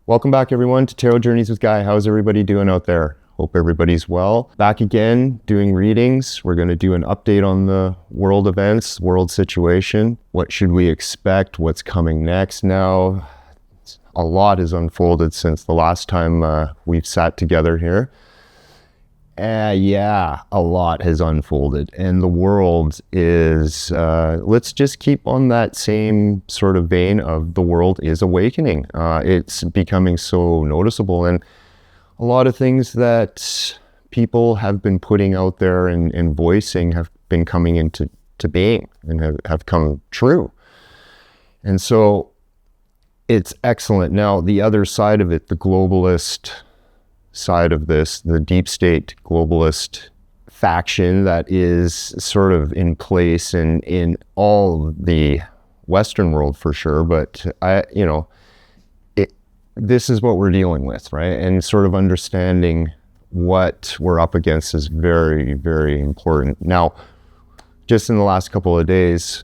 Welcome back, everyone, to Tarot Journeys with Guy. How's everybody doing out there? Hope everybody's well. Back again, doing readings. We're going to do an update on the world events, world situation. What should we expect? What's coming next now? A lot has unfolded since the last time we've sat together here. Yeah, a lot has unfolded. And the world is, let's just keep on that same sort of vein of the world is awakening. It's becoming so noticeable. And a lot of things that people have been putting out there and voicing have been coming into being and have come true. And so it's excellent. Now, the other side of it, the globalist side of this, the deep state globalist faction that is sort of in place in all the Western world for sure, but this is what we're dealing with, right? And sort of understanding what we're up against is very, very important. Now, just in the last couple of days,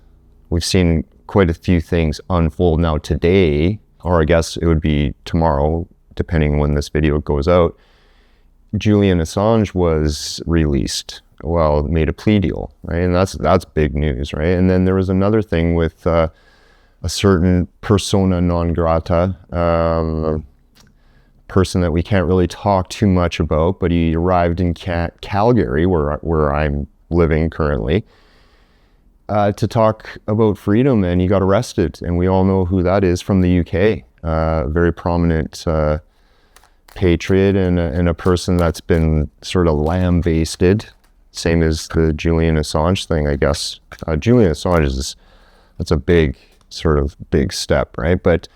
we've seen quite a few things unfold. Now today, or I guess it would be tomorrow, depending when this video goes out, Julian Assange was released. Well, made a plea deal, right? And that's big news, right? And then there was another thing with a certain persona non grata, person that we can't really talk too much about, but he arrived in Calgary, where I'm living currently, to talk about freedom, and he got arrested. And we all know who that is from the UK. Very prominent patriot and a person that's been sort of lambasted, same as the Julian Assange thing, I guess. Julian Assange that's a big step, right? But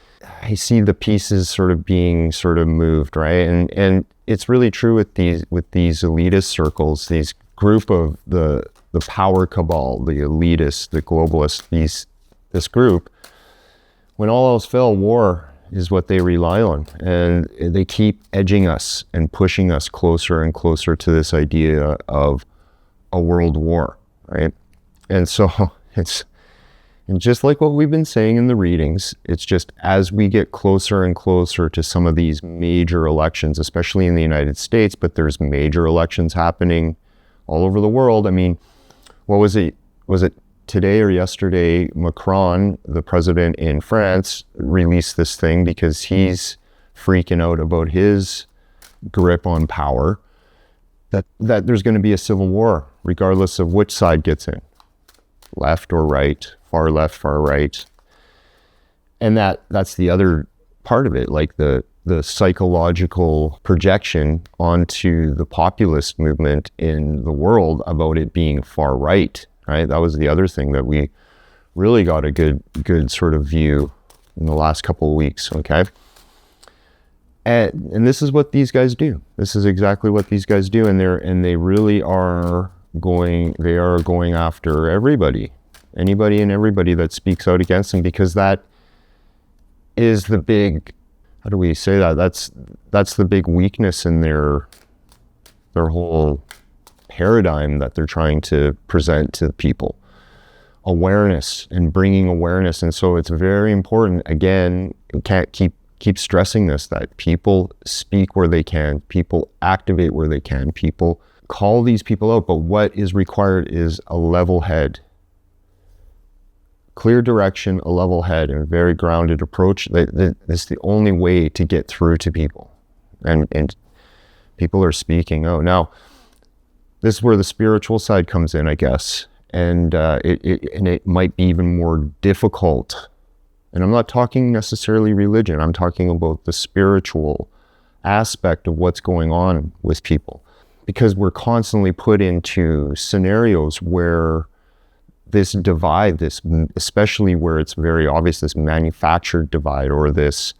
I see the pieces sort of being sort of moved, right? And it's really true with these elitist circles, these group of the power cabal, the elitists, the globalists, this group. When all else fail, war is what they rely on, and they keep edging us and pushing us closer and closer to this idea of a world war, right? And so and just like what we've been saying in the readings, it's just as we get closer and closer to some of these major elections, especially in the United States, but there's major elections happening all over the world. I mean, what was it today or yesterday? Macron, the president in France, released this thing because he's freaking out about his grip on power, that there's going to be a civil war regardless of which side gets in, left or right, far left, far right. And that's the other part of it, like the psychological projection onto the populist movement in the world about it being far right, right? That was the other thing that we really got a good sort of view in the last couple of weeks, okay? And this is what these guys do. This is exactly what these guys do, and they really are going after anybody and everybody that speaks out against them, because that is the big, how do we say that? That's the big weakness in their whole paradigm that they're trying to present to people. Awareness and bringing awareness. And so it's very important, again, we can't keep stressing this, that people speak where they can, people activate where they can, people call these people out. But what is required is a level head, clear direction, a level head, and a very grounded approach. That's the only way to get through to people. And people are speaking out. Now, this is where the spiritual side comes in, I guess. And it might be even more difficult. And I'm not talking necessarily religion. I'm talking about the spiritual aspect of what's going on with people. Because we're constantly put into scenarios where this divide, especially where it's very obvious, this manufactured divide or this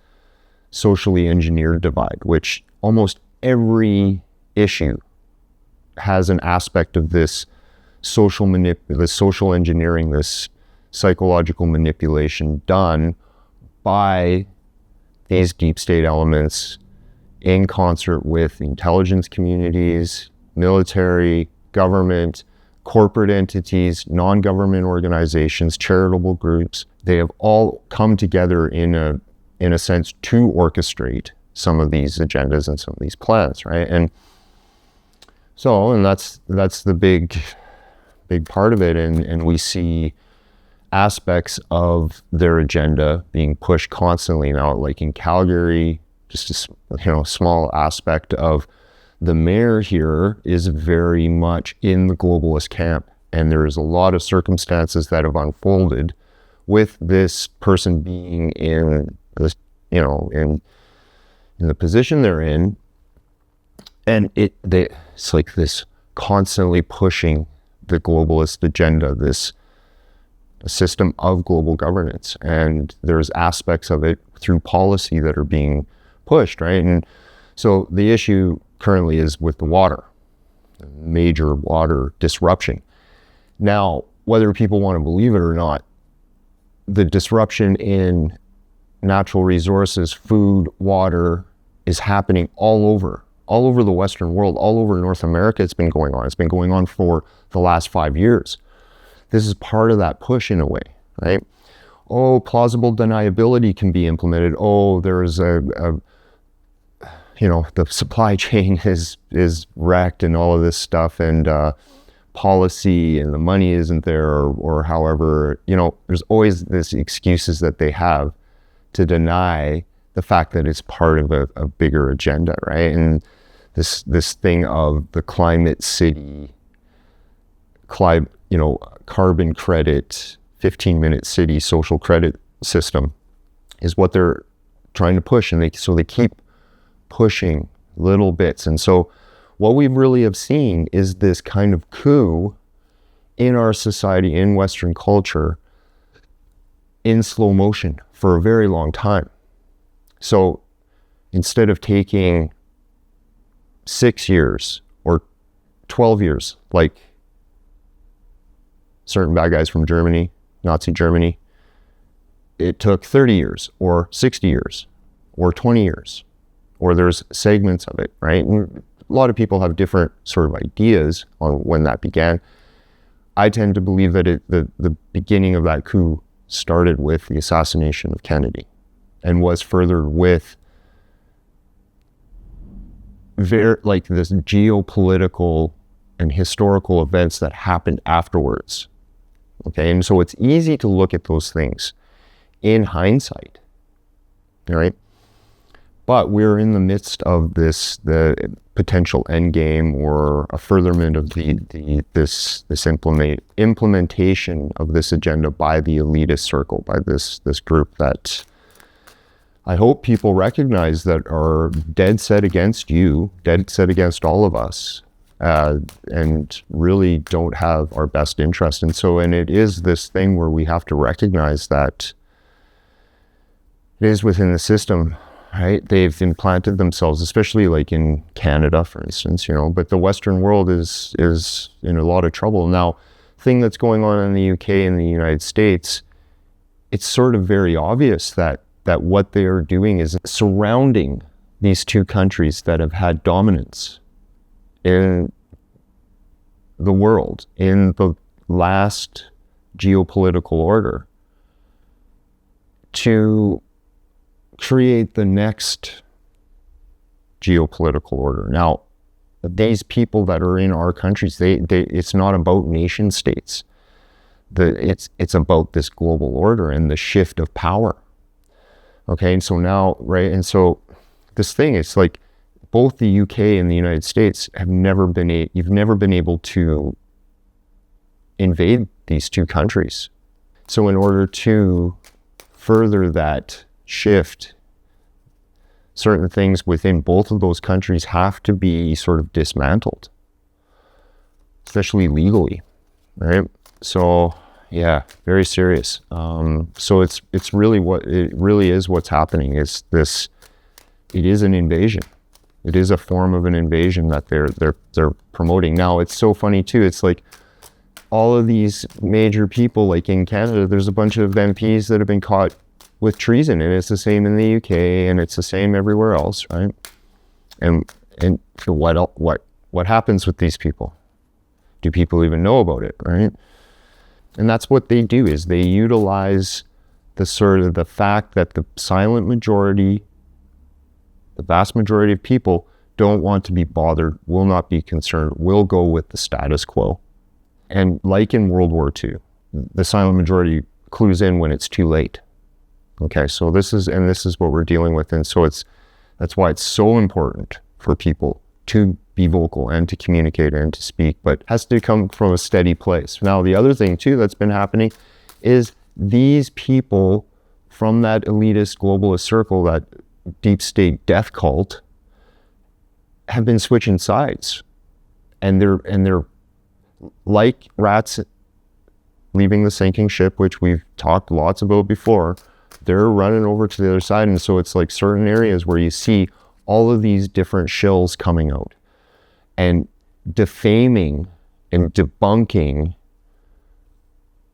socially engineered divide, which almost every issue has an aspect of this social engineering, this psychological manipulation done by these deep state elements in concert with intelligence communities, military, government, corporate entities, non-government organizations, charitable groups. They have all come together in a sense to orchestrate some of these agendas and some of these plans, right? And that's the big part of it, and we see aspects of their agenda being pushed constantly now, like in Calgary, just a small aspect of the mayor here is very much in the globalist camp, and there's a lot of circumstances that have unfolded with this person being in this, in the position they're in, and it's like this constantly pushing the globalist agenda, this system of global governance, and there's aspects of it through policy that are being pushed, right? And so the issue currently is with the water, major water disruption. Now, whether people want to believe it or not, the disruption in natural resources, food, water, is happening all over the Western world, all over North America. It's been going on. It's been going on for the last 5 years. This is part of that push in a way, right? Oh, plausible deniability can be implemented. Oh, there's the supply chain is wrecked and all of this stuff, and policy and the money isn't there, or however, there's always this excuses that they have to deny the fact that it's part of a bigger agenda, right? And this thing of the climate city, carbon credit, 15-minute city social credit system is what they're trying to push, and they keep pushing little bits. And so what we really have seen is this kind of coup in our society, in Western culture, in slow motion for a very long time. So instead of taking 6 years or 12 years, like certain bad guys from Germany, Nazi Germany, it took 30 years or 60 years or 20 years, or there's segments of it, right? And a lot of people have different sort of ideas on when that began. I tend to believe that the beginning of that coup started with the assassination of Kennedy and was furthered with this geopolitical and historical events that happened afterwards. Okay, and so it's easy to look at those things in hindsight, all right? But we're in the midst of the potential end game or a furtherment of this implementation of this agenda by the elitist circle, by this group that I hope people recognize that are dead set against you, dead set against all of us, and really don't have our best interest. And it is this thing where we have to recognize that it is within the system, right? They've implanted themselves, especially like in Canada, for instance, but the Western world is in a lot of trouble. Now, thing that's going on in the UK and the United States, it's sort of very obvious that what they are doing is surrounding these two countries that have had dominance in the world, in the last geopolitical order, to create the next geopolitical order. Now, these people that are in our countries, it's not about nation states. It's about this global order and the shift of power. Okay, and so now, right, and so this thing, it's like both the UK and the United States you've never been able to invade these two countries. So in order to further that shift, certain things within both of those countries have to be sort of dismantled, especially legally, right? So yeah, very serious. So it's really what's happening is this. It is an invasion. It is a form of an invasion that they're promoting. Now, it's so funny too. It's like all of these major people, like in Canada, there's a bunch of MPs that have been caught with treason, and it's the same in the UK, and it's the same everywhere else, right? And what happens with these people? Do people even know about it, right? And that's what they do, is they utilize the fact that the silent majority, the vast majority of people don't want to be bothered, will not be concerned, will go with the status quo. And like in World War II, the silent majority clues in when it's too late. Okay, so this is what we're dealing with. And so that's why it's so important for people to be vocal and to communicate and to speak, but has to come from a steady place. Now, the other thing too that's been happening is these people from that elitist globalist circle, that deep state death cult, have been switching sides. And they're like rats leaving the sinking ship, which we've talked lots about before. They're running over to the other side. And so it's like certain areas where you see all of these different shills coming out and defaming and debunking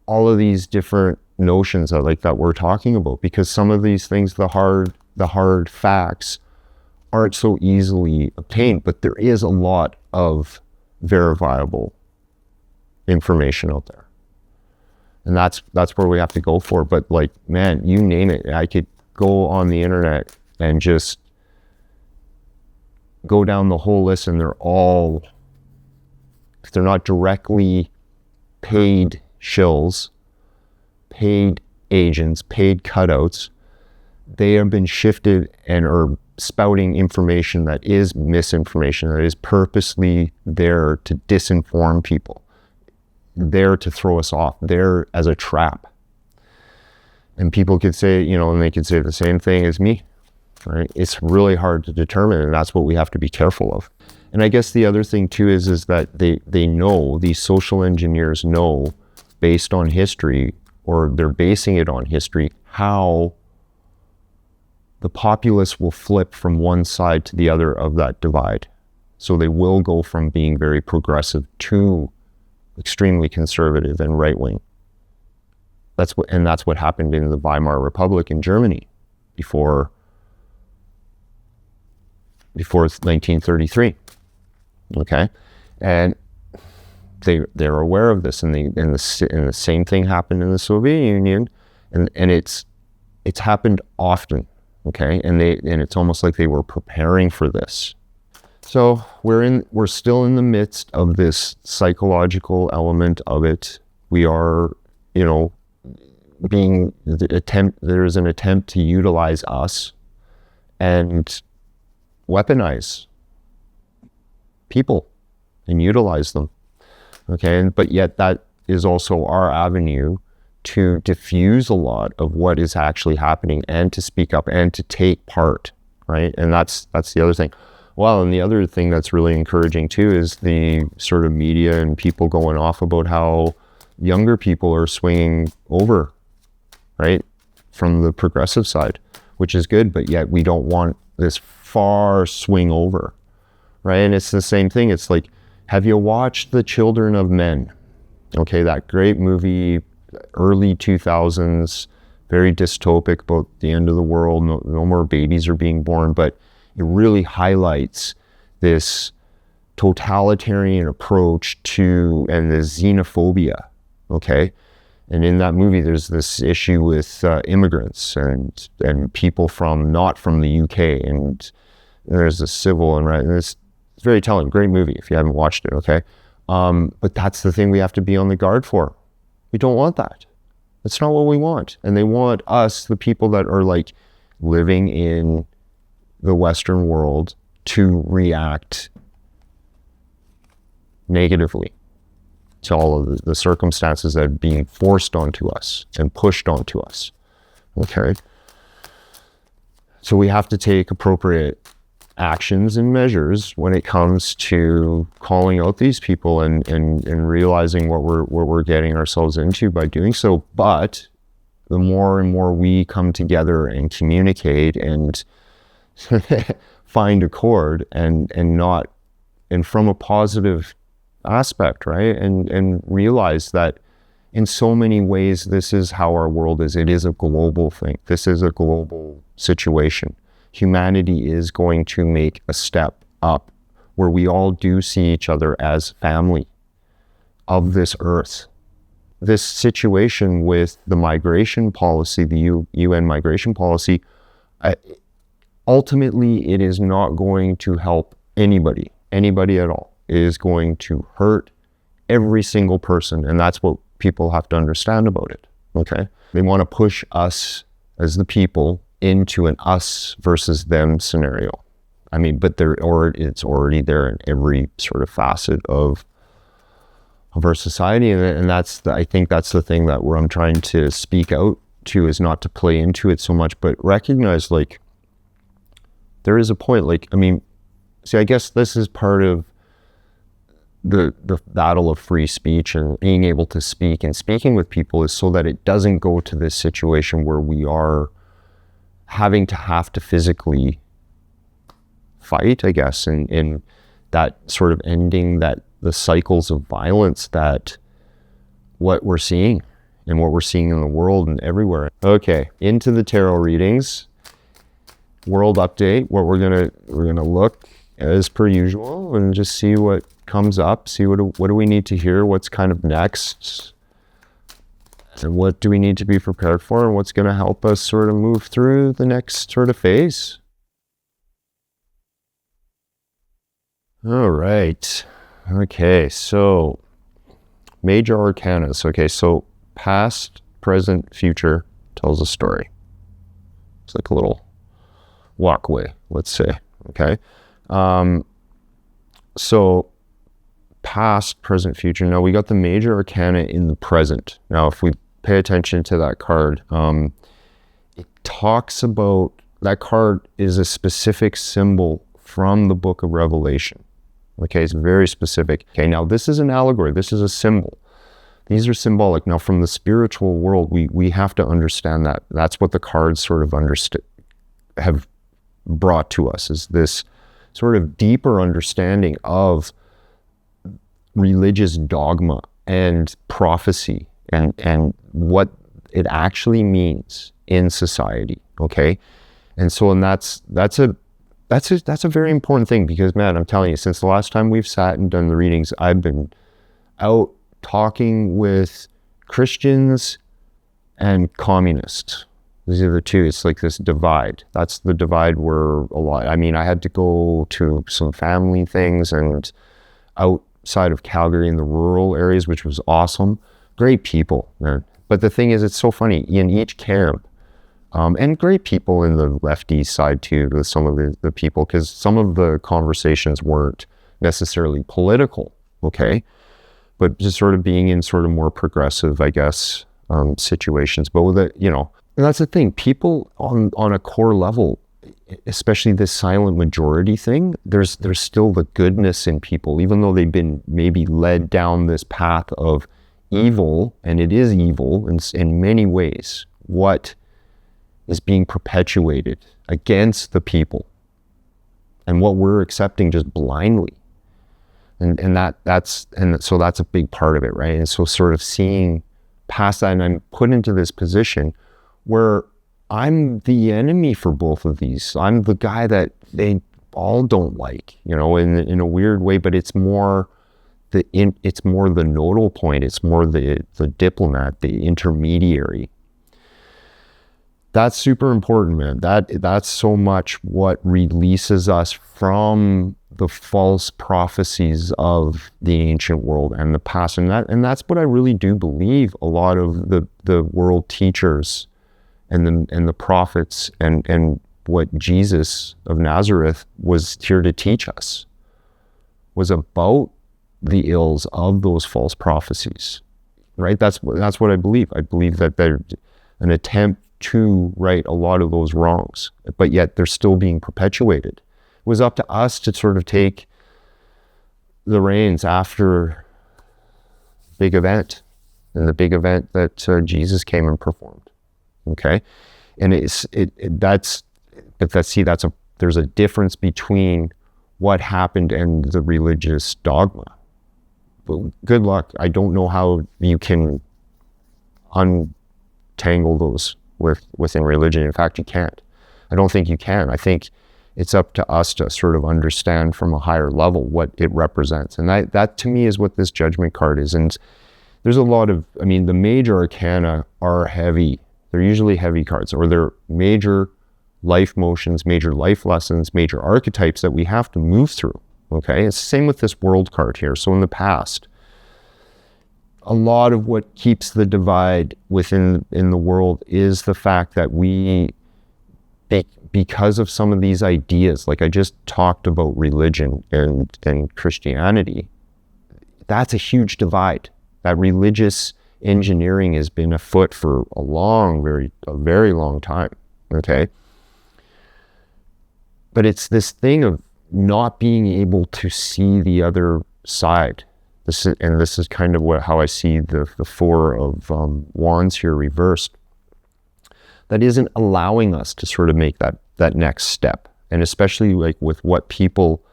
all of these different notions that we're talking about, because some of these things, the hard facts aren't so easily obtained, but there is a lot of verifiable information out there. And that's where we have to go for. But like, man, you name it. I could go on the internet and just go down the whole list, and they're all, if they're not directly paid shills, paid agents, paid cutouts, they have been shifted and are spouting information that is misinformation, that is purposely there to disinform people, there to throw us off, there as a trap. And people could say, and they could say the same thing as me, right? It's really hard to determine, and that's what we have to be careful of. And I guess the other thing too is that they know, these social engineers know, based on history, or they're basing it on history, how the populace will flip from one side to the other of that divide. So they will go from being very progressive to extremely conservative and right-wing. That's what happened in the Weimar Republic in Germany before 1933. Okay, and they're aware of this, and the same thing happened in the Soviet Union, and it's happened often. Okay, and it's almost like they were preparing for this. So we're still in the midst of this psychological element of it. We are, there's an attempt to utilize us and weaponize people and utilize them. Okay, but yet that is also our avenue to diffuse a lot of what is actually happening, and to speak up and to take part, right? And that's the other thing. Well, and the other thing that's really encouraging too is the sort of media and people going off about how younger people are swinging over, right, from the progressive side, which is good, but yet we don't want this far swing over, right? And it's the same thing. It's like, have you watched The Children of Men? Okay, that great movie, early 2000s, very dystopic about the end of the world. No more babies are being born, but it really highlights this totalitarian approach to, and the xenophobia, okay? And in that movie, there's this issue with immigrants and people not from the UK, and there's a civil unrest. It's very telling, great movie if you haven't watched it, okay? But that's the thing we have to be on the guard for. We don't want that. That's not what we want. And they want us, the people that are like living in the Western world, to react negatively to all of the circumstances that are being forced onto us and pushed onto us. Okay? So we have to take appropriate actions and measures when it comes to calling out these people and realizing what we're getting ourselves into by doing so. But the more and more we come together and communicate and find accord and from a positive aspect, right? And realize that in so many ways, this is how our world is. It is a global thing. This is a global situation. Humanity is going to make a step up where we all do see each other as family of this earth. This situation with the migration policy, the UN migration policy, ultimately it is not going to help anybody at all. It is going to hurt every single person, and that's what people have to understand about it. Okay, they want to push us as the people into an us versus them scenario. I mean, but it's already there in every sort of facet of our society, and I think that's the thing that where I'm trying to speak out to, is not to play into it so much, but recognize, like, there is a point. Like, I mean, see, I guess this is part of the battle of free speech and being able to speak, and speaking with people is so that it doesn't go to this situation where we are having to physically fight, I guess, and that sort of ending that the cycles of violence that what we're seeing in the world and everywhere. Okay, into the tarot readings. World update. What we're gonna look as per usual and just see what comes up. See what do we need to hear. What's kind of next, and what do we need to be prepared for, and what's going to help us sort of move through the next sort of phase. All right. Okay, so major arcanas. Okay, so past, present, future tells a story. It's like a little walkway, let's say. Okay. So past, present, future. Now we got the major arcana in the present. Now, if we pay attention to that card, it talks about, that card is a specific symbol from the book of Revelation. Okay, it's very specific. Okay, now this is an allegory. This is a symbol. These are symbolic. Now, from the spiritual world, we have to understand that. That's what the cards sort of have brought to us, is this sort of deeper understanding of religious dogma and prophecy and what it actually means in society. Okay, and so, and that's a very important thing, because, man, I'm telling you, since the last time we've sat and done the readings, I've been out talking with Christians and communists. These are the two. It's like this divide. That's the divide where a lot, I mean, I had to go to some family things and outside of Calgary in the rural areas, which was awesome. Great people, man. But the thing is, it's so funny, in each camp, and great people in the lefty side too, with some of the people, because some of the conversations weren't necessarily political, okay? But just sort of being in sort of more progressive, I guess, situations. But with it, you know, and that's the thing, people on a core level, especially this silent majority thing, there's still the goodness in people, even though they've been maybe led down this path of evil, and it is evil in many ways. What is being perpetuated against the people, and what we're accepting just blindly, and so that's a big part of it, right? And so sort of seeing past that, and I'm put into this position where I'm the enemy for both of these. I'm the guy that they all don't like, you know, in a weird way, but it's more the nodal point. It's more the diplomat, the intermediary. That's super important, man. That's so much what releases us from the false prophecies of the ancient world and the past. And that's what I really do believe a lot of the world teachers and the prophets and what Jesus of Nazareth was here to teach us was about the ills of those false prophecies, right? That's what I believe. I believe that they're an attempt to right a lot of those wrongs, but yet they're still being perpetuated. It was up to us to sort of take the reins after big event, and the big event that Jesus came and performed. Okay, and there's a difference between what happened and the religious dogma. But good luck. I don't know how you can untangle those within religion. In fact, you can't. I don't think you can. I think it's up to us to sort of understand from a higher level what it represents. And that to me is what this judgment card is. And there's a lot of, I mean, the major arcana are heavy. They're usually heavy cards, or they're major life motions, major life lessons, major archetypes that we have to move through. Okay, it's the same with this world card here. So in the past, a lot of what keeps the divide in the world is the fact that because of some of these ideas, like I just talked about religion and Christianity, that's a huge divide. That religious engineering has been afoot for a very long time, okay? But it's this thing of not being able to see the other side. This is kind of how I see the Four of Wands here reversed. That isn't allowing us to sort of make that next step. And especially like with what people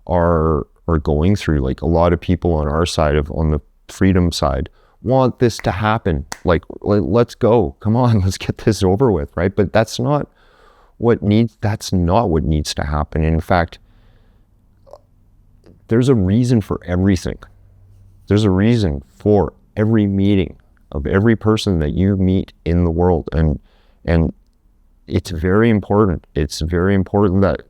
are going through, like a lot of people on our side on the freedom side want this to happen. Like, let's go, come on, let's get this over with, right? But that's not what needs to happen. In fact, there's a reason for everything. There's a reason for every meeting of every person that you meet in the world. And it's very important. It's very important that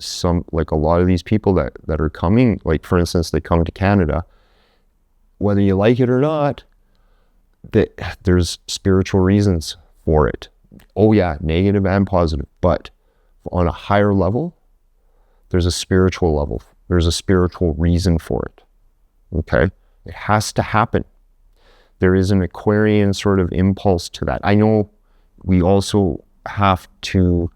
a lot of these people that are coming, like for instance, they come to Canada, whether you like it or not, there's spiritual reasons for it. Oh yeah, negative and positive, but on a higher level, there's a spiritual level. There's a spiritual reason for it. Okay? It has to happen. There is an Aquarian sort of impulse to that. I know we also have to,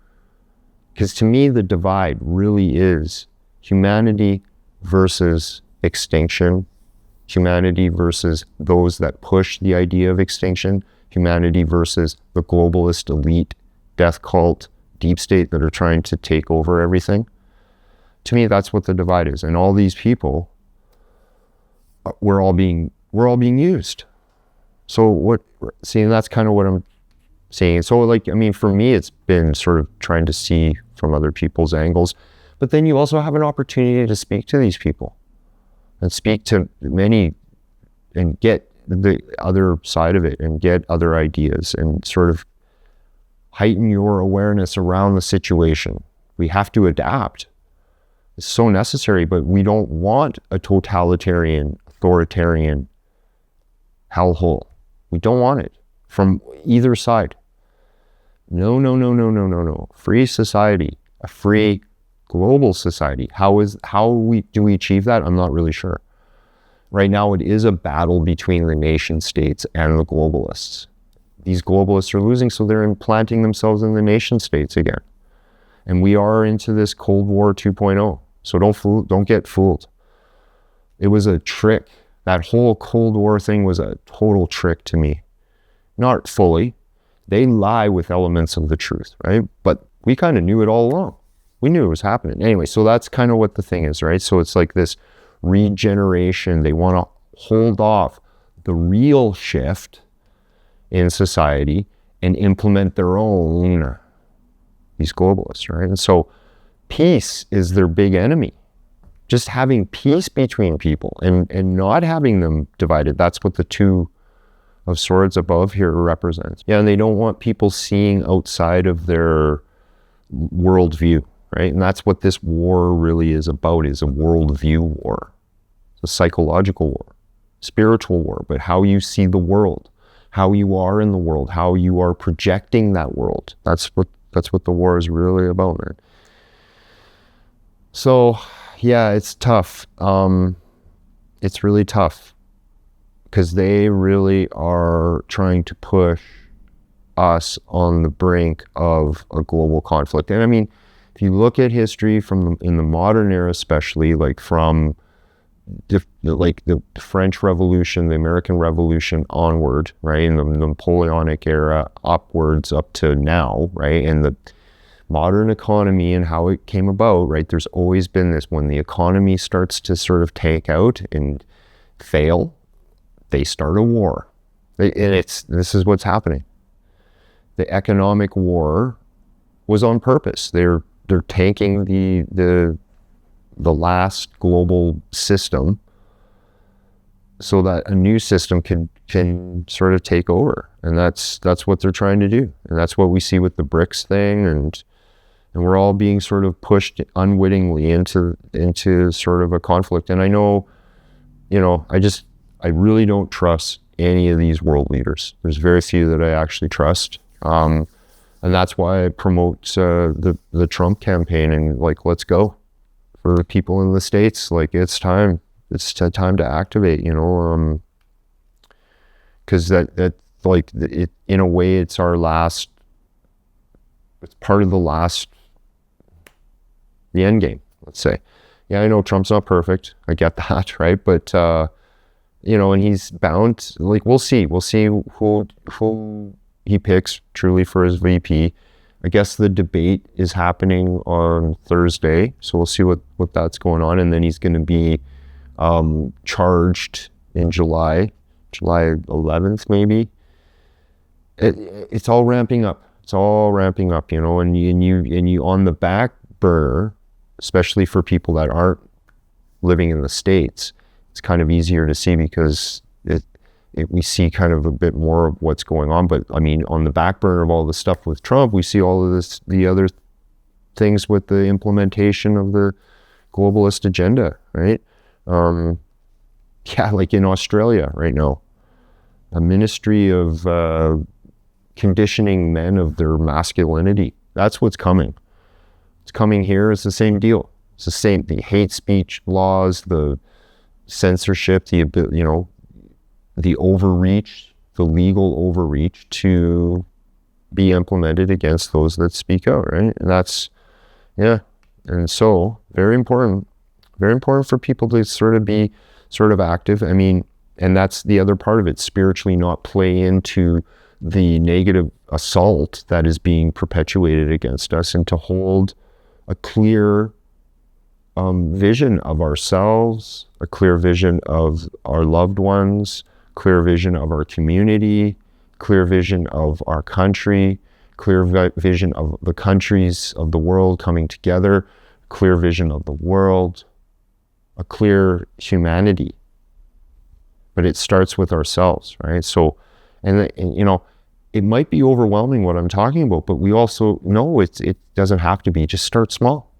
because to me the divide really is humanity versus extinction, humanity versus those that push the idea of extinction, humanity versus the globalist elite, death cult, deep state that are trying to take over everything. To me, that's what the divide is. And all these people, we're all being used. So that's kind of what I'm saying. So for me, it's been sort of trying to see from other people's angles, but then you also have an opportunity to speak to these people and speak to many and get the other side of it and get other ideas and sort of heighten your awareness around the situation. We have to adapt. It's so necessary, but we don't want a totalitarian, authoritarian hellhole. We don't want it from either side. No. Free society, a free global society. How do we achieve that? I'm not really sure. Right now, it is a battle between the nation states and the globalists. These globalists are losing, so they're implanting themselves in the nation states again. And we are into this Cold War 2.0. So don't get fooled. It was a trick. That whole Cold War thing was a total trick to me. Not fully. They lie with elements of the truth, right? But we kind of knew it all along. We knew it was happening. Anyway, so that's kind of what the thing is, right? So it's like this regeneration. They want to hold off the real shift in society and implement their own, these globalists, right? And so peace is their big enemy. Just having peace between people and not having them divided. That's what the Two of Swords above here represents. Yeah, and they don't want people seeing outside of their worldview, right? And that's what this war really is about, is a worldview war. It's a psychological war, spiritual war, but how you see the world, how you are in the world, how you are projecting that world. That's what the war is really about, man. So, yeah, it's tough. It's really tough because they really are trying to push us on the brink of a global conflict. And I mean, if you look at history in the modern era, especially like from the French Revolution, the American Revolution onward, right, in the Napoleonic era upwards up to now, right, and the modern economy and how it came about, right, there's always been this, when the economy starts to sort of take out and fail, they start a war. And this is what's happening. The economic war was on purpose. They're taking the last global system so that a new system can sort of take over. And that's what they're trying to do. And that's what we see with the BRICS thing And we're all being sort of pushed unwittingly into sort of a conflict. And I know, I really don't trust any of these world leaders. There's very few that I actually trust. And that's why I promote the Trump campaign and like, let's go. For the people in the States, like it's time to activate, because that like it, in a way, it's part of the end game, let's say. Yeah, I know Trump's not perfect. I get that, right? But, and he's bound, like, we'll see who he picks truly for his VP. I guess the debate is happening on Thursday, so we'll see what that's going on. And then he's going to be charged in July 11th, maybe. It's all ramping up. And you on the back burner, especially for people that aren't living in the States, it's kind of easier to see because we see kind of a bit more of what's going on. But I mean, on the back burner of all the stuff with Trump, we see all of the other things with the implementation of the globalist agenda, right? Like in Australia right now, a ministry of conditioning men of their masculinity. That's what's coming. It's coming here. It's the same deal. It's the same, the hate speech laws, the censorship, the overreach, the legal overreach to be implemented against those that speak out, right? And that's, and so very important for people to sort of be sort of active. I mean, and that's the other part of it, spiritually not play into the negative assault that is being perpetuated against us, and to hold a clear vision of ourselves, a clear vision of our loved ones, clear vision of our community, clear vision of our country, clear vision of the countries of the world coming together, clear vision of the world, a clear humanity. But it starts with ourselves, right? So, and it might be overwhelming what I'm talking about, but we also know it doesn't have to be. Just start small.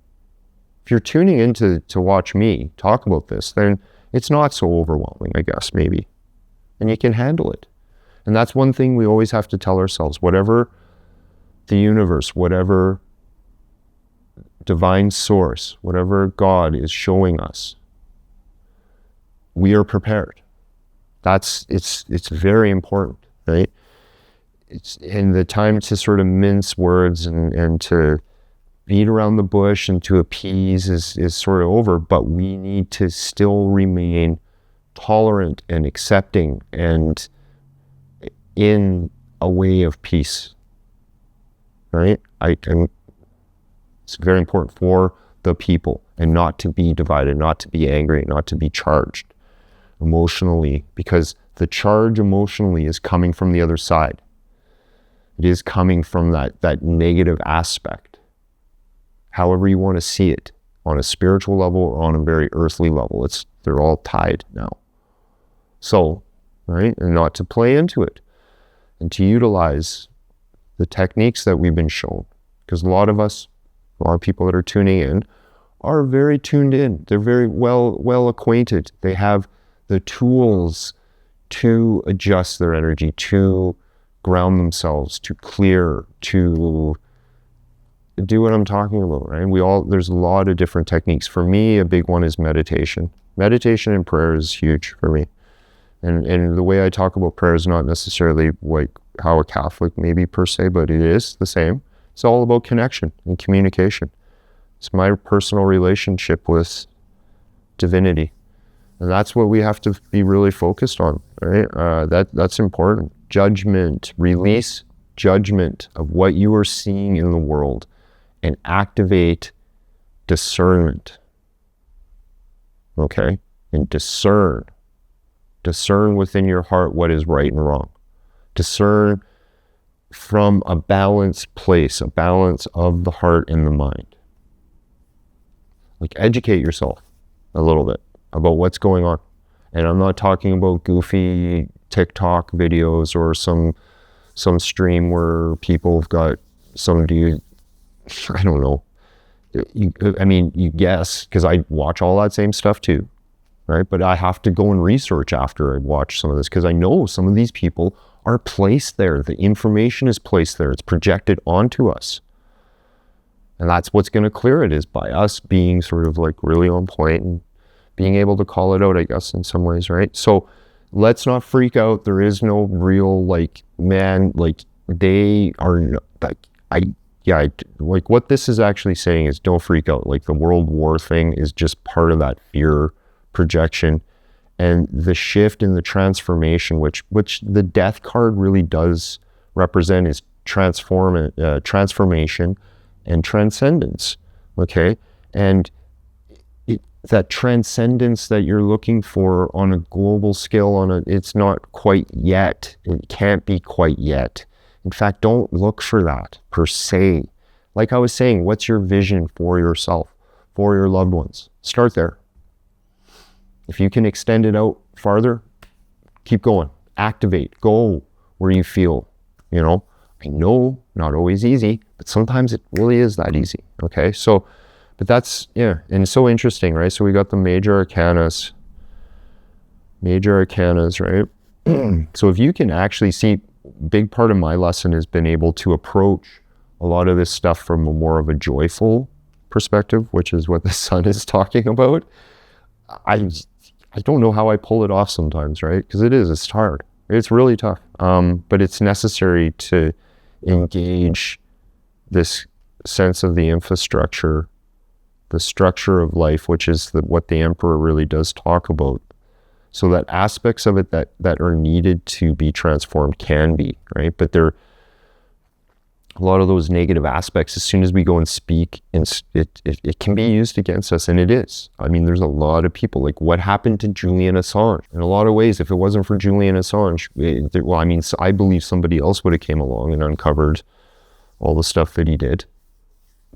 If you're tuning in to watch me talk about this, then it's not so overwhelming, I guess, maybe. And you can handle it. And that's one thing we always have to tell ourselves. Whatever the universe, whatever divine source, whatever God is showing us, we are prepared. It's very important, right? And the time to sort of mince words and to beat around the bush and to appease is sort of over, but we need to still remain tolerant and accepting and in a way of peace, right? It's very important for the people, and not to be divided, not to be angry, not to be charged emotionally, because the charge emotionally is coming from the other side. It is coming from that negative aspect, however you want to see it, on a spiritual level or on a very earthly level. They're all tied now. So, right, and not to play into it, and to utilize the techniques that we've been shown, because a lot of people that are tuning in are very tuned in. They're very well acquainted. They have the tools to adjust their energy, to ground themselves, to clear, to do what I'm talking about, right? There's a lot of different techniques. For me, a big one is meditation. Meditation and prayer is huge for me. And the way I talk about prayer is not necessarily like how a Catholic maybe per se, but it is the same. It's all about connection and communication. It's my personal relationship with divinity. And that's what we have to be really focused on, right? That's important. Judgment, release judgment of what you are seeing in the world, and activate discernment, okay? And discern within your heart what is right and wrong. Discern from a balanced place, a balance of the heart and the mind. Like, educate yourself a little bit about what's going on. And I'm not talking about goofy TikTok videos or some stream where people have got some dude I don't know. You guess, because I watch all that same stuff too, right? But I have to go and research after I watch some of this, because I know some of these people are placed there. The information is placed there. It's projected onto us. And that's what's going to clear it, is by us being sort of like really on point and being able to call it out, I guess, in some ways, right? So let's not freak out. There is no real, like, man, like, they are, like, what this is actually saying is don't freak out. Like, the World War thing is just part of that fear projection. And the shift in the transformation, which the death card really does represent, is transformation and transcendence, okay? And that transcendence that you're looking for on a global scale, it's not quite yet. It can't be quite yet. In fact, don't look for that per se. Like I was saying, what's your vision for yourself, for your loved ones? Start there. If you can extend it out farther, keep going. Activate. Go where you feel, I know, not always easy, but sometimes it really is that easy, okay? So, but that's, and it's so interesting, right? So we got the major arcanas, right? So if you can actually see, big part of my lesson has been able to approach a lot of this stuff from a more of a joyful perspective, which is what the sun is talking about. I don't know how I pull it off sometimes, right? Because it's hard. It's really tough. But it's necessary to engage this sense of the infrastructure, the structure of life, which is what the Emperor really does talk about. So that aspects of it that are needed to be transformed can be, right? But there, a lot of those negative aspects, as soon as we go and speak, it can be used against us, and it is. I mean, there's a lot of people, like what happened to Julian Assange? In a lot of ways, if it wasn't for Julian Assange, I believe somebody else would have came along and uncovered all the stuff that he did.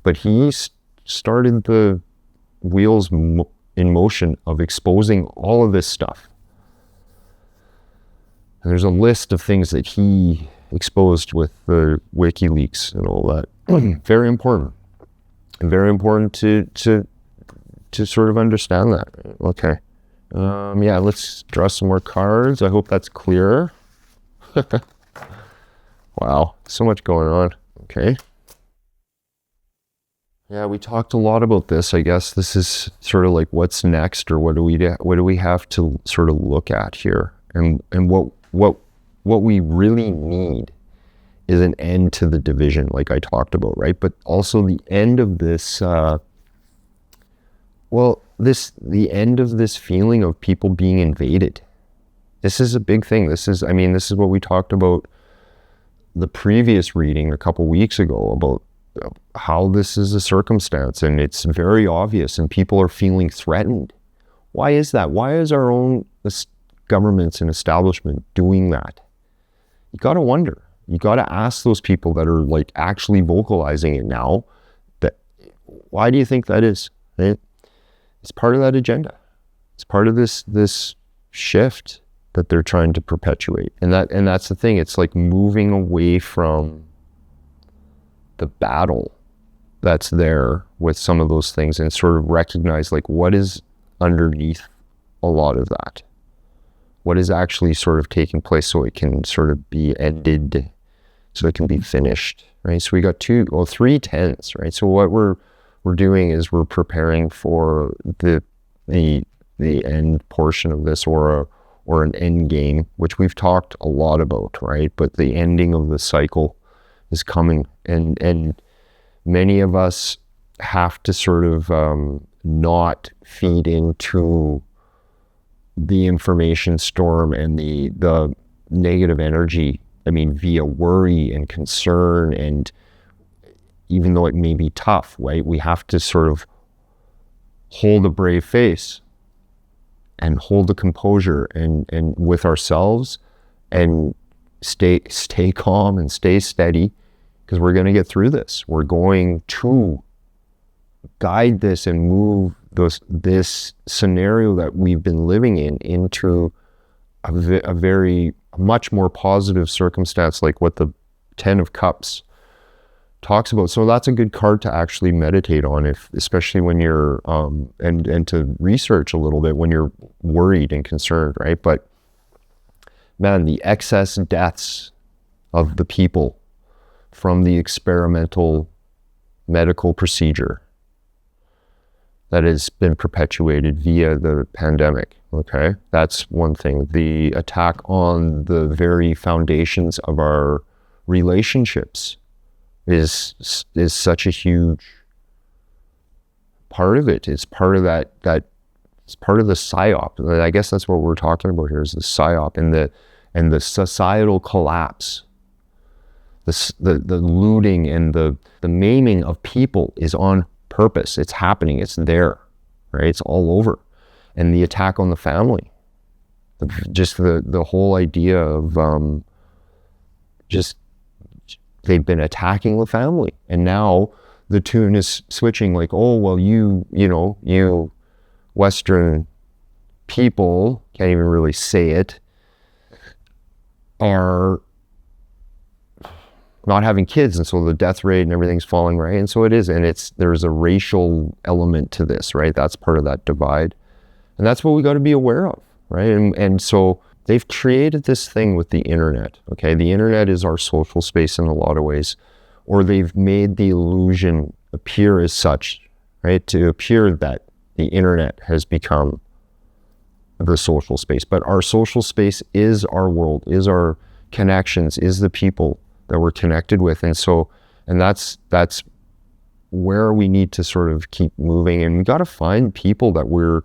But he started the wheels in motion of exposing all of this stuff. And there's a list of things that he exposed with the WikiLeaks and all that. Very important. And very important to sort of understand that. Okay. Let's draw some more cards. I hope that's clear. Wow, so much going on. Okay. Yeah, we talked a lot about this. I guess this is sort of like what's next, or what do we have to sort of look at here, and what we really need is an end to the division, like I talked about, right? But also the end of this, the end of this feeling of people being invaded. This is a big thing. This is what we talked about the previous reading a couple weeks ago, about how this is a circumstance, and it's very obvious, and people are feeling threatened. Why is that? Why is our own governments and establishment doing that? You got to wonder. You got to ask those people that are like actually vocalizing it now, that why do you think that is? Right? It's part of that agenda. It's part of this shift that they're trying to perpetuate. And that's the thing. It's like moving away from the battle that's there with some of those things, and sort of recognize like what is underneath a lot of that. What is actually sort of taking place, so it can sort of be ended, so it can be finished, right? So we got 3 tens, right? So what we're doing is we're preparing for the end portion of this, or an end game, which we've talked a lot about, right? But the ending of the cycle is coming, and many of us have to sort of not feed into the information storm and the negative energy. I mean, via worry and concern, and even though it may be tough, right? We have to sort of hold a brave face and hold the composure and with ourselves, and stay calm and stay steady, because we're going to get through this. We're going to guide this and move this scenario that we've been living in into a very much more positive circumstance, like what the 10 of Cups talks about. So that's a good card to actually meditate on, if especially when you're and to research a little bit when you're worried and concerned, right? But man, the excess deaths of the people from the experimental medical procedure that has been perpetuated via the pandemic, okay? That's one thing. The attack on the very foundations of our relationships is such a huge part of it. It's part of that it's part of the psyop. I guess that's what we're talking about here, is the psyop and the societal collapse. The looting and the maiming of people is on purpose. It's happening. It's there, right? It's all over. And the attack on the family, just the whole idea of just they've been attacking the family, and now the tune is switching. Like, oh well, you Western people, can't even really say it, are not having kids, and so the death rate and everything's falling, right? And so it is, and there's a racial element to this, right? That's part of that divide, and that's what we got to be aware of, right? And so they've created this thing with the internet, okay? The internet is our social space in a lot of ways, or they've made the illusion appear as such, right? To appear that the internet has become the social space, but our social space is our world, is our connections, is the people that we're connected with. And so, and that's where we need to sort of keep moving, and we got to find people that we're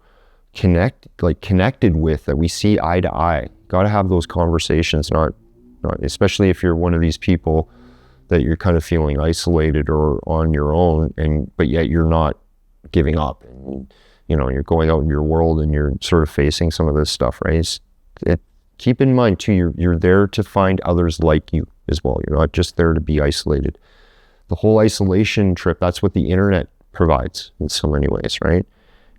connected with, that we see eye to eye. Got to have those conversations, not especially if you're one of these people that you're kind of feeling isolated or on your own, but yet you're not giving up, and you're going out in your world and you're sort of facing some of this stuff, right? Keep in mind too, you're there to find others like you as well. You're not just there to be isolated. The whole isolation trip, that's what the internet provides in so many ways, right?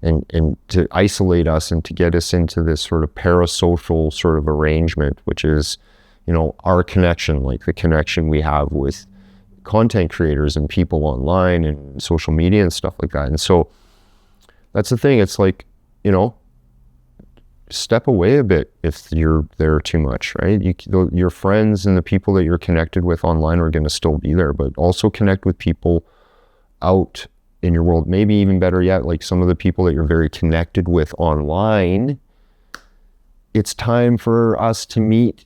And to isolate us and to get us into this sort of parasocial sort of arrangement, which is, our connection, like the connection we have with content creators and people online and social media and stuff like that. And so that's the thing. It's like, step away a bit if you're there too much, right? Your friends and the people that you're connected with online are going to still be there, but also connect with people out in your world. Maybe even better yet, like some of the people that you're very connected with online, it's time for us to meet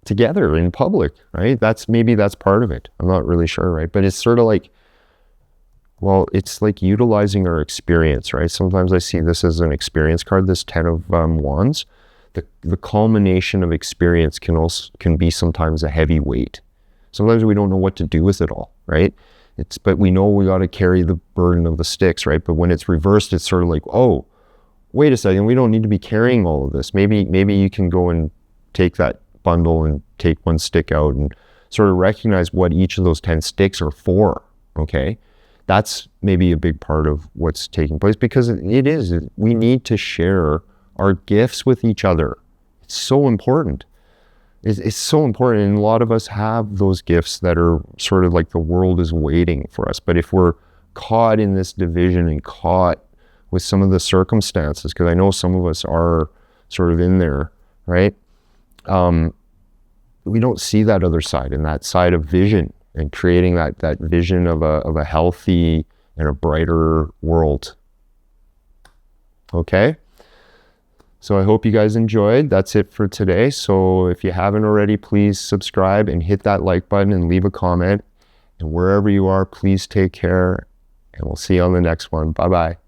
together in public, right? That's part of it. I'm not really sure, right? But it's sort of like, well, it's like utilizing our experience, right? Sometimes I see this as an experience card, this 10 of Wands. The culmination of experience can be sometimes a heavy weight. Sometimes we don't know what to do with it all, right? But we know we got to carry the burden of the sticks, right? But when it's reversed, it's sort of like, oh, wait a second, we don't need to be carrying all of this. Maybe you can go and take that bundle and take one stick out and sort of recognize what each of those 10 sticks are for, okay? That's maybe a big part of what's taking place, because we need to share our gifts with each other. It's so important. It's so important. And a lot of us have those gifts that are sort of like the world is waiting for us. But if we're caught in this division and caught with some of the circumstances, because I know some of us are sort of in there, right? We don't see that other side, and that side of vision, and creating that vision of a healthy and a brighter world. Okay? So I hope you guys enjoyed. That's it for today. So if you haven't already, please subscribe and hit that like button and leave a comment. And wherever you are, please take care, and we'll see you on the next one. Bye-bye.